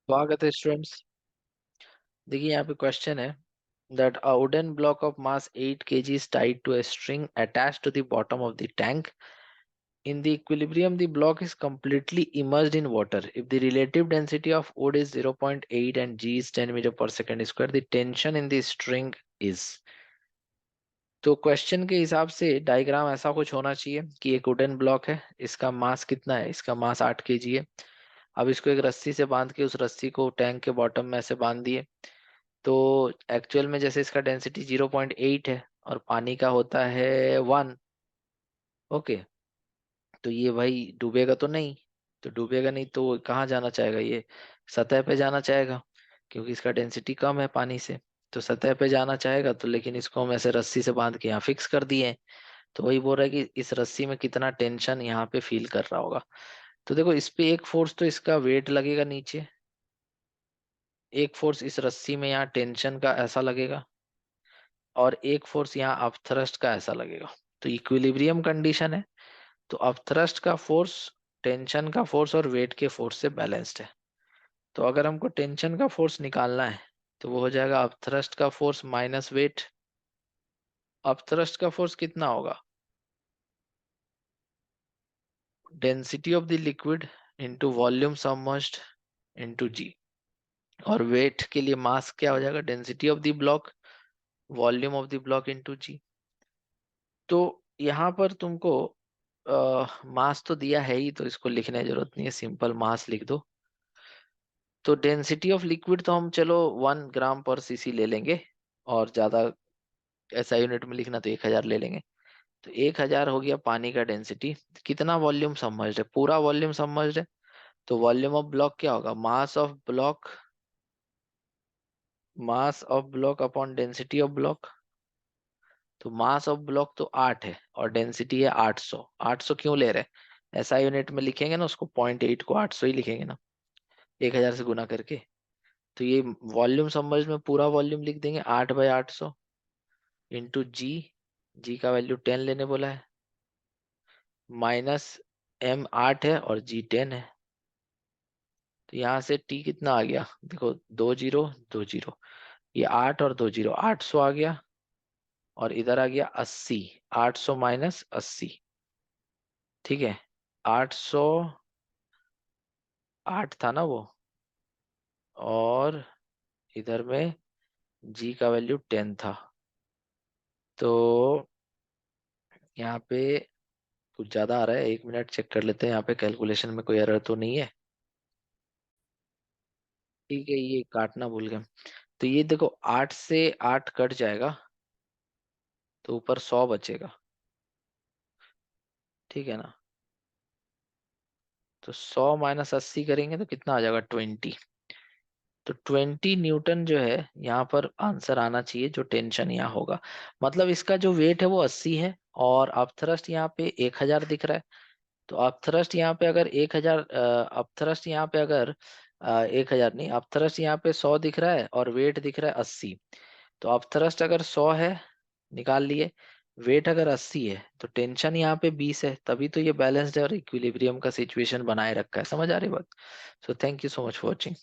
स्वागत है स्टूडेंट्स। देखिए यहाँ पे क्वेश्चन है that a wooden block of mass 8 kg is tied to a string attached to the bottom of the tank. In the equilibrium, the block is completely immersed in water. If the relative density of wood is 0.8 and g is 10 meter per second square, the tension in the string is। तो question के हिसाब से diagram ऐसा कुछ होना चाहिए कि एक वुडन ब्लॉक है, इसका मास कितना है, इसका मास 8 केजी है। अब इसको एक रस्सी से बांध के उस रस्सी को टैंक के बॉटम में ऐसे बांध दिए। तो एक्चुअल में जैसे इसका डेंसिटी 0.8 है और पानी का होता है 1। ओके, तो ये भाई डूबेगा तो नहीं। तो डूबेगा नहीं तो कहाँ जाना चाहेगा ये? सतह पे जाना चाहेगा, क्योंकि इसका डेंसिटी कम है पानी से। तो सतह पे जाना चाहेगा तो, लेकिन इसको हम ऐसे रस्सी से बांध के यहाँ फिक्स कर दिए हैं। तो वही बोल रहा है कि इस रस्सी में कितना टेंशन यहाँ पे फील कर रहा होगा। तो देखो, इस पे एक फोर्स तो इसका वेट लगेगा नीचे, एक फोर्स इस रस्सी में यहाँ टेंशन का ऐसा लगेगा, और एक फोर्स यहाँ अपथ्रस्ट का ऐसा लगेगा। तो इक्विलिब्रियम कंडीशन है, तो अपथ्रस्ट का फोर्स टेंशन का फोर्स और वेट के फोर्स से बैलेंस्ड है। तो अगर हमको टेंशन का फोर्स निकालना है तो वो हो जाएगा अपथ्रस्ट का फोर्स माइनस वेट। अपथ्रस्ट का फोर्स कितना होगा? Density of the liquid into volume submerged into g. और वेट के लिए मास क्या हो जाएगा? Density of the block volume of the block into g. तो यहाँ पर तुमको मास तो दिया है ही, तो इसको लिखने की जरूरत नहीं है, सिंपल मास लिख दो। तो डेंसिटी ऑफ लिक्विड तो हम चलो 1 ग्राम पर सीसी ले लेंगे, और ज्यादा ऐसा यूनिट में लिखना तो 1000 ले लेंगे। तो 1000 हो गया पानी का डेंसिटी। कितना वॉल्यूम सबमर्ज्ड है? पूरा वॉल्यूम सबमर्ज्ड है। तो वॉल्यूम ऑफ ब्लॉक क्या होगा? Mass of block upon density of block. तो मास ऑफ ब्लॉक तो 8 है और डेंसिटी है 800। 800 क्यों ले रहे हैं? ऐसा यूनिट में लिखेंगे ना उसको, 0.8 को 800 ही लिखेंगे ना, 1000 से गुना करके। तो ये वॉल्यूम सबमर्ज में पूरा वॉल्यूम लिख देंगे 8/800 इंटू जी। जी का वैल्यू 10 लेने बोला है, माइनस एम 8 है और जी 10 है। तो यहाँ से टी कितना आ गया? देखो, 2 0 2 0, ये 8 और 2 0, 800 आ गया, और इधर आ गया 80। 800 माइनस 80, ठीक है। 800, 8 था ना वो, और इधर में जी का वैल्यू 10 था। तो यहाँ पे कुछ ज्यादा आ रहा है, 1 मिनट चेक कर लेते हैं यहाँ पे कैलकुलेशन में कोई एरर तो नहीं है। ठीक है, ये काटना भूल गए। तो ये देखो, 8 से 8 कट जाएगा तो ऊपर 100 बचेगा, ठीक है ना। तो 100 माइनस 80 करेंगे तो कितना आ जाएगा? 20। तो 20 न्यूटन जो है यहाँ पर आंसर आना चाहिए, जो टेंशन यहाँ होगा। मतलब इसका जो वेट है वो 80 है, और अपथ्रस्ट यहाँ पे 1000 दिख रहा है। तो अपथ्रस्ट यहाँ पे अगर 1000, अपथ्रस्ट यहाँ पे अगर 1000 नहीं, अपथ्रस्ट यहाँ पे 100 दिख रहा है और वेट दिख रहा है 80। तो अपथ्रस्ट अगर 100 है, निकाल लिए। वेट अगर 80 है तो टेंशन यहाँ पे 20 है, तभी तो ये बैलेंस्ड है और इक्विलिब्रियम का सिचुएशन बनाए रखा है। समझ आ रही बात? So thank you so much for watching.